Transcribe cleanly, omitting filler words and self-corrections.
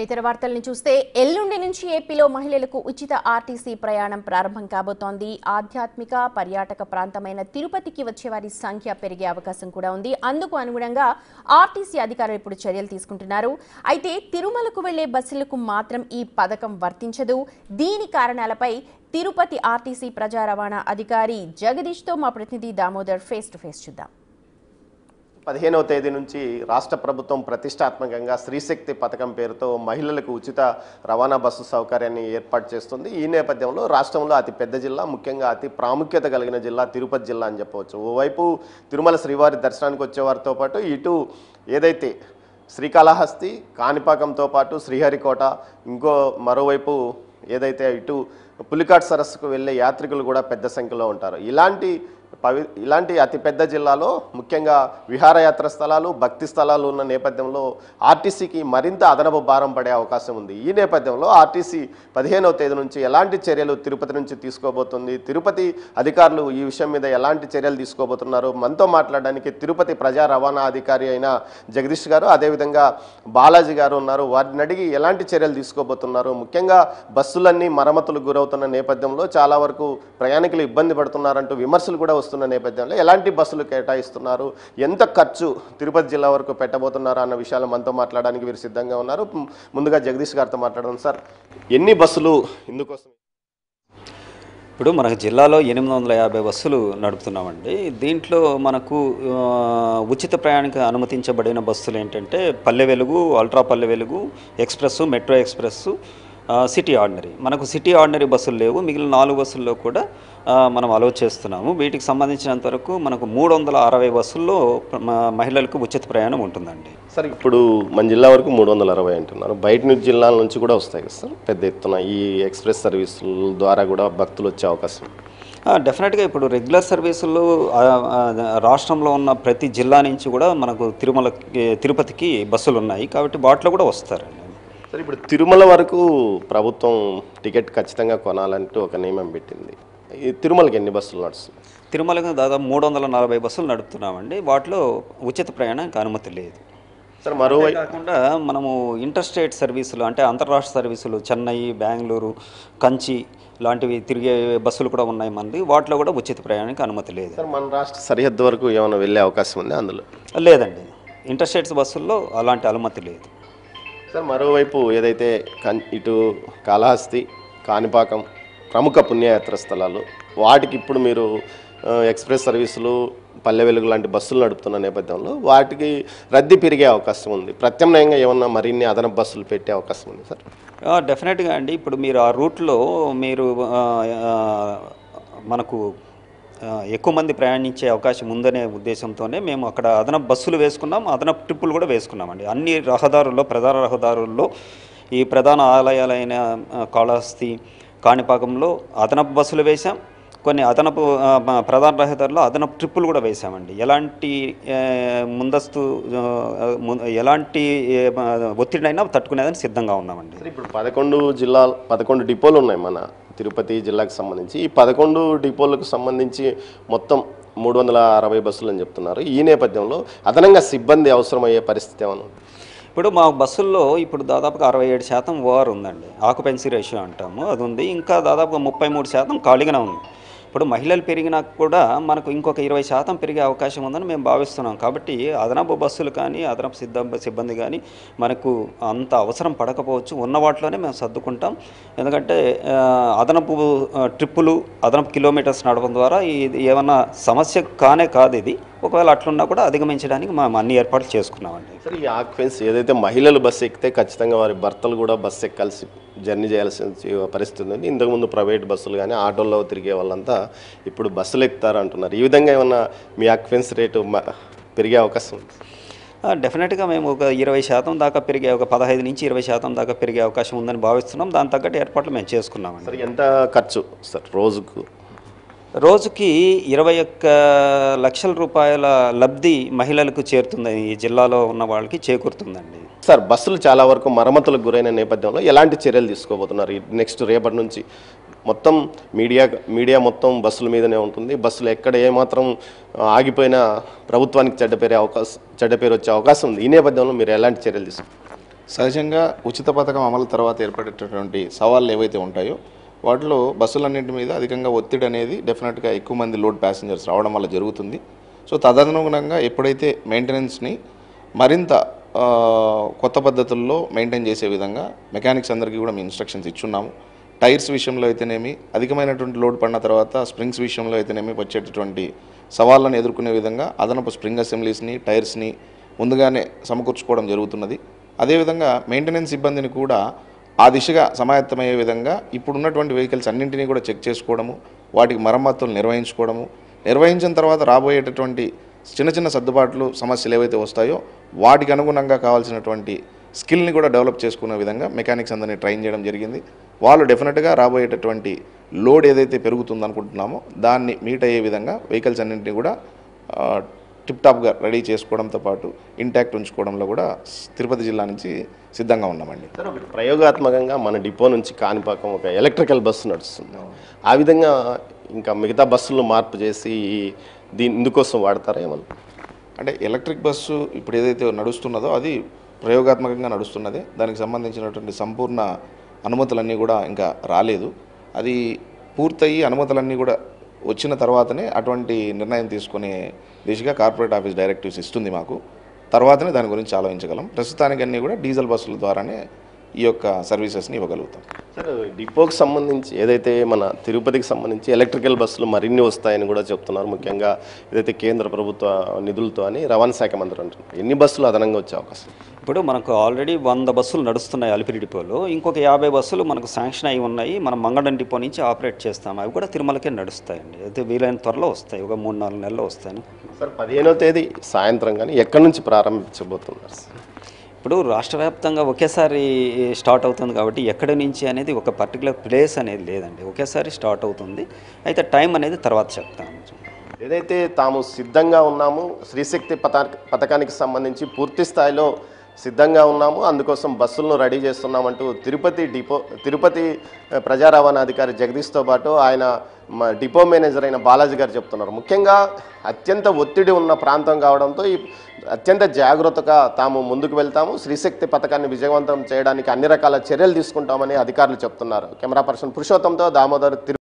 ఇతర వార్తలను చూస్తే ఎల్లుండి నుంచి ఏపీలో మహిళలకు ఉచిత ఆర్టీసీ ప్రయాణం ప్రారంభం కాబోతోంది. ఆధ్యాత్మిక పర్యాటక ప్రాంతమైన తిరుపతికి వచ్చే వారి సంఖ్య పెరిగే అవకాశం కూడా ఉంది. అందుకు అనుగుణంగా ఆర్టీసీ అధికారులు ఇప్పుడు చర్యలు తీసుకుంటున్నారు. అయితే తిరుమలకు వెళ్లే బస్సులకు మాత్రం ఈ పథకం వర్తించదు. దీని కారణాలపై తిరుపతి ఆర్టీసీ ప్రజా రవాణా అధికారి జగదీష్తో మా ప్రతినిధి దామోదర్ ఫేస్ టు ఫేస్ చూద్దాం. 15వ తేదీ నుంచి రాష్ట్ర ప్రభుత్వం ప్రతిష్టాత్మకంగా స్త్రీశక్తి పథకం పేరుతో మహిళలకు ఉచిత రవాణా బస్సు సౌకర్యాన్ని ఏర్పాటు చేస్తుంది. ఈ నేపథ్యంలో రాష్ట్రంలో అతి పెద్ద జిల్లా, ముఖ్యంగా అతి ప్రాముఖ్యత కలిగిన జిల్లా తిరుపతి జిల్లా అని చెప్పవచ్చు. ఓవైపు తిరుమల శ్రీవారి దర్శనానికి వచ్చేవారితో పాటు ఇటు ఏదైతే శ్రీకాళహస్తి, కాణిపాకంతో పాటు శ్రీహరికోట, మరోవైపు ఏదైతే ఇటు పులికాట్ సరస్సుకు వెళ్ళే యాత్రికులు కూడా పెద్ద సంఖ్యలో ఉంటారు. ఇలాంటి అతిపెద్ద జిల్లాలో ముఖ్యంగా విహారయాత్ర స్థలాలు, భక్తి స్థలాలు ఉన్న నేపథ్యంలో ఆర్టీసీకి మరింత అదనపు భారం పడే అవకాశం ఉంది. ఈ నేపథ్యంలో ఆర్టీసీ 15వ తేదీ నుంచి ఎలాంటి చర్యలు తిరుపతి నుంచి తీసుకోబోతుంది, తిరుపతి అధికారులు ఈ విషయం మీద ఎలాంటి చర్యలు తీసుకోబోతున్నారు, మనతో మాట్లాడడానికి తిరుపతి ప్రజా రవాణా అధికారి అయిన జగదీష్ గారు, అదేవిధంగా బాలాజీ గారు ఉన్నారు. వారిని అడిగి ఎలాంటి చర్యలు తీసుకోబోతున్నారు, ముఖ్యంగా బస్సులన్నీ మరమ్మతులకు గురవుతున్న నేపథ్యంలో చాలా వరకు ప్రయాణికులు ఇబ్బంది పడుతున్నారంటూ విమర్శలు కూడా వస్తున్న నేపథ్యంలో ఎలాంటి బస్సులు కేటాయిస్తున్నారు, ఎంత ఖర్చు తిరుపతి జిల్లా వరకు పెట్టబోతున్నారు అన్న విషయాలు మనతో మాట్లాడడానికి వీరు సిద్ధంగా ఉన్నారు. ముందుగా జగదీష్ గారితో మాట్లాడడం. సార్, ఎన్ని బస్సులు ఇందుకోసం? ఇప్పుడు మనకు జిల్లాలో 850 బస్సులు నడుపుతున్నామండి. దీంట్లో మనకు ఉచిత ప్రయాణిక అనుమతించబడిన బస్సులు ఏంటంటే Palle Velugu, ultra Palle Velugu, express, metro express, city ordinary. మనకు సిటీ ఆర్డినరీ బస్సులు లేవు. మిగిలిన 4 బస్సుల్లో కూడా మనం అలో చేస్తున్నాము. వీటికి సంబంధించినంత వరకు మనకు 360 బస్సుల్లో మహిళలకు ఉచిత ప్రయాణం ఉంటుందండి. సార్, ఇప్పుడు మన జిల్లా వరకు 360 అంటున్నారు. బయట నుంచి జిల్లాల నుంచి కూడా వస్తాయి కదా సార్ పెద్ద ఎత్తున ఈ ఎక్స్ప్రెస్ సర్వీసుల ద్వారా కూడా భక్తులు వచ్చే అవకాశం? డెఫినెట్గా ఇప్పుడు రెగ్యులర్ సర్వీసులు రాష్ట్రంలో ఉన్న ప్రతి జిల్లా నుంచి కూడా మనకు తిరుపతికి బస్సులు ఉన్నాయి కాబట్టి వాటిలో కూడా వస్తారండి. సార్, ఇప్పుడు తిరుమల వరకు ప్రభుత్వం టికెట్ ఖచ్చితంగా కొనాలంటూ ఒక నియమం పెట్టింది. ఈ తిరుమలకి ఎన్ని బస్సులు నడుస్తున్నాయి? తిరుమలకు దాదాపు 340 బస్సులు నడుపుతున్నామండి. వాటిలో ఉచిత ప్రయాణానికి అనుమతి లేదు. సార్, మరోవైపు కాకుండా మనము ఇంటర్ స్టేట్ సర్వీసులు అంటే అంతర్రాష్ట్ర సర్వీసులు చెన్నై, బెంగళూరు, కంచి లాంటివి తిరిగే బస్సులు కూడా ఉన్నాయి మనది. వాటిలో కూడా ఉచిత ప్రయాణానికి అనుమతి లేదు. సార్, మన రాష్ట్ర సరిహద్దు వరకు ఏమైనా వెళ్ళే అవకాశం ఉంది అందులో? లేదండి, ఇంటర్ స్టేట్స్ బస్సుల్లో అలాంటి అనుమతి లేదు. సార్, మరోవైపు ఏదైతే ఇటు కాళహస్తి, కాణిపాకం ప్రముఖ పుణ్యయాత్ర స్థలాలు, వాటికి ఇప్పుడు మీరు ఎక్స్ప్రెస్ సర్వీసులు, పల్లె వెలుగు లాంటి బస్సులు నడుపుతున్న నేపథ్యంలో వాటికి రద్దీ పెరిగే అవకాశం ఉంది. ప్రత్యామ్నాయంగా ఏమన్నా మరిన్ని అదనపు బస్సులు పెట్టే అవకాశం ఉంది సార్? డెఫినెట్గా అండి. ఇప్పుడు మీరు ఆ రూట్లో మీరు మనకు ఎక్కువ మంది ప్రయాణించే అవకాశం ఉందనే ఉద్దేశంతోనే మేము అక్కడ అదనపు బస్సులు వేసుకున్నాం, అదనపు ట్రిప్పులు కూడా వేసుకున్నామండి. అన్ని రహదారుల్లో, ప్రధాన రహదారుల్లో, ఈ ప్రధాన ఆలయాలైన కాళహస్తి, కాణిపాకంలో అదనపు బస్సులు వేసాం. కొన్ని అదనపు ప్రధాన రహదారుల్లో అదనపు ట్రిప్పులు కూడా వేసామండి. ఎలాంటి ఒత్తిడినైనా తట్టుకునేదని సిద్ధంగా ఉన్నామండి. ఇప్పుడు 11 డిపోలు ఉన్నాయి మన తిరుపతి జిల్లాకు సంబంధించి. ఈ 11 డిపోలకు సంబంధించి మొత్తం 360 బస్సులు అని చెప్తున్నారు. ఈ నేపథ్యంలో అదనంగా సిబ్బంది అవసరమయ్యే పరిస్థితి ఏమన్నా? ఇప్పుడు మా బస్సుల్లో ఇప్పుడు దాదాపుగా 67% ఓఆర్ ఉందండి. ఆక్యుపెన్సీ రేషియో అంటాము, అది ఉంది. ఇంకా దాదాపుగా 33% ఖాళీగానే ఉంది. ఇప్పుడు మహిళలు పెరిగినా కూడా మనకు ఇంకొక 20% పెరిగే అవకాశం ఉందని మేము భావిస్తున్నాం. కాబట్టి అదనపు బస్సులు కానీ, అదనపు సిబ్బంది కానీ మనకు అంత అవసరం పడకపోవచ్చు. ఉన్న వాటిలోనే మేము సర్దుకుంటాం. ఎందుకంటే అదనపు ట్రిప్పులు, అదనపు కిలోమీటర్స్ నడపడం ద్వారా ఇది ఏమన్నా సమస్య కాదు. ఇది ఒకవేళ అట్లున్నా కూడా అధిగమించడానికి మేము అన్ని ఏర్పాట్లు చేసుకున్నామండి. సరే, ఈ ఆక్యుపెన్సీ ఏదైతే మహిళలు బస్సు ఎక్కితే ఖచ్చితంగా వారి భర్తలు కూడా బస్సు ఎక్కాల్సి జర్నీ చేయాల్సిన పరిస్థితి ఉంది. ఇంతకుముందు ప్రైవేట్ బస్సులు కానీ ఆటోల్లో తిరిగే వాళ్ళంతా ఇప్పుడు బస్సులు ఎక్కుతారు అంటున్నారు. ఈ విధంగా ఏమన్నా మీ ఆక్యుపెన్సీ రేటు పెరిగే అవకాశం ఉంది? డెఫినెట్గా మేము ఒక 20% దాకా పెరిగే, ఒక 15 నుంచి 20% దాకా పెరిగే అవకాశం ఉందని భావిస్తున్నాం. దాని తగ్గట్టు ఏర్పాట్లు మేము చేసుకున్నామండి. సరే, ఎంత ఖర్చు సార్ రోజుకి 21 లక్షల రూపాయల లబ్ధి మహిళలకు చేరుతుంది. ఈ జిల్లాలో ఉన్న వాళ్ళకి చేకూరుతుందండి. సార్, బస్సులు చాలా వరకు మరమ్మతులకు గురైన నేపథ్యంలో ఎలాంటి చర్యలు తీసుకోబోతున్నారు? నెక్స్ట్ రేపటి నుంచి మొత్తం మీడియా మొత్తం బస్సుల మీదనే ఉంటుంది. బస్సులు ఎక్కడ ఏమాత్రం ఆగిపోయినా ప్రభుత్వానికి చెడ్డ పేరు వచ్చే అవకాశం ఉంది. ఈ నేపథ్యంలో మీరు ఎలాంటి చర్యలు తీసుకుంటారు? సహజంగా ఉచిత పథకం అమలు తర్వాత ఏర్పడేటటువంటి సవాళ్ళు ఏవైతే ఉంటాయో వాటిలో బస్సులన్నింటి మీద అధికంగా ఒత్తిడి అనేది డెఫినెట్గా ఎక్కువ మంది లోడ్ ప్యాసింజర్స్ రావడం వల్ల జరుగుతుంది. సో తదనుగుణంగా ఎప్పుడైతే మెయింటెనెన్స్ని మరింత కొత్త పద్ధతుల్లో మెయింటైన్ చేసే విధంగా మెకానిక్స్ అందరికీ కూడా మేము ఇన్స్ట్రక్షన్స్ ఇచ్చున్నాము. టైర్స్ విషయంలో అయితేనేమి, అధికమైనటువంటి లోడ్ పడిన తర్వాత స్ప్రింగ్స్ విషయంలో అయితేనేమి వచ్చేటటువంటి సవాళ్ళను ఎదుర్కొనే విధంగా అదనపు స్ప్రింగ్ అసెంబ్లీస్ని, టైర్స్ని ముందుగానే సమకూర్చుకోవడం జరుగుతున్నది. అదేవిధంగా మెయింటెనెన్స్ సిబ్బందిని కూడా ఆ దిశగా సమాయత్తమయ్యే విధంగా ఇప్పుడున్నటువంటి వెహికల్స్ అన్నింటినీ కూడా చెక్ చేసుకోవడము, వాటికి మరమ్మతులు నిర్వహించుకోవడము, నిర్వహించిన తర్వాత రాబోయేటటువంటి చిన్న చిన్న సర్దుబాట్లు సమస్యలు ఏవైతే వస్తాయో వాటికి అనుగుణంగా కావాల్సినటువంటి స్కిల్ని కూడా డెవలప్ చేసుకునే విధంగా మెకానిక్స్ అందరినీ ట్రైన్ చేయడం జరిగింది. వాళ్ళు డెఫినెట్గా రాబోయేటటువంటి లోడ్ ఏదైతే పెరుగుతుందో అనుకుంటున్నామో దాన్ని మీట్ అయ్యే విధంగా వెహికల్స్ అన్నింటినీ కూడా టిప్ టాప్గా రెడీ చేసుకోవడంతో పాటు ఇంటాక్ట్ ఉంచుకోవడంలో కూడా తిరుపతి జిల్లా నుంచి సిద్ధంగా ఉన్నామండి. సార్, ఒకటి ప్రయోగాత్మకంగా మన డిపో నుంచి కాణిపాకం ఒక ఎలక్ట్రికల్ బస్సు నడుస్తుంది. ఆ విధంగా ఇంకా మిగతా బస్సులను మార్పు చేసి ఇందుకోసం వాడతారా ఏమన్నా? అంటే ఎలక్ట్రిక్ బస్సు ఇప్పుడు ఏదైతే నడుస్తున్నదో అది ప్రయోగాత్మకంగా నడుస్తున్నదే. దానికి సంబంధించినటువంటి సంపూర్ణ అనుమతులన్నీ కూడా ఇంకా రాలేదు. అది పూర్తయి అనుమతులన్నీ కూడా వచ్చిన తర్వాతనే అటువంటి నిర్ణయం తీసుకునే దిశగా కార్పొరేట్ ఆఫీస్ డైరెక్టివ్స్ ఇస్తుంది మాకు. తర్వాతనే దాని గురించి ఆలోచించగలం. ప్రస్తుతానికి అన్నీ కూడా డీజిల్ బస్సుల ద్వారానే ఈ యొక్క సర్వీసెస్ని ఇవ్వగలుగుతాం. సార్, డిపోకి సంబంధించి ఏదైతే మన తిరుపతికి సంబంధించి ఎలక్ట్రికల్ బస్సులు మరిన్ని వస్తాయని కూడా చెప్తున్నారు. ముఖ్యంగా ఏదైతే కేంద్ర ప్రభుత్వ నిధులతో అని రవాణా శాఖ మంత్రి అంటున్నారు. ఎన్ని బస్సులు అదనంగా వచ్చే అవకాశం? ఇప్పుడు మనకు ఆల్రెడీ 100 బస్సులు నడుస్తున్నాయి అలిపిరి డిపోలో. ఇంకొక 50 బస్సులు మనకు శాంక్షన్ అయి ఉన్నాయి. మనం మంగళం డిపో నుంచి ఆపరేట్ చేస్తాం. అవి కూడా తిరుమలకే నడుస్తాయండి. అయితే వీలైన త్వరలో వస్తాయి, ఒక 3-4 నెలల్లో వస్తాయని. సార్, 15వ తేదీ సాయంత్రం కానీ ఎక్కడి నుంచి ప్రారంభించబోతున్నారు? ఇప్పుడు రాష్ట్ర వ్యాప్తంగా ఒకేసారి స్టార్ట్ అవుతుంది కాబట్టి ఎక్కడి నుంచి అనేది ఒక పర్టికులర్ ప్లేస్ అనేది లేదండి. ఒకేసారి స్టార్ట్ అవుతుంది. అయితే టైం అనేది తర్వాత చెప్తాను. ఏదైతే తాము సిద్ధంగా ఉన్నాము, శ్రీశక్తి పథకానికి సంబంధించి పూర్తి స్థాయిలో సిద్ధంగా ఉన్నాము, అందుకోసం బస్సులను రెడీ చేస్తున్నామంటూ తిరుపతి ప్రజా రవాణా అధికారి జగదీష్తో పాటు ఆయన డిపో మేనేజర్ అయిన బాలాజీ గారు చెప్తున్నారు. ముఖ్యంగా అత్యంత ఒత్తిడి ఉన్న ప్రాంతం కావడంతో ఈ అత్యంత జాగ్రత్తగా తాము ముందుకు వెళ్తాము, శ్రీశక్తి పథకాన్ని విజయవంతం చేయడానికి అన్ని రకాల చర్యలు తీసుకుంటామని అధికారులు చెప్తున్నారు. కెమెరా పర్సన్ పురుషోత్తంతో దామోదర్.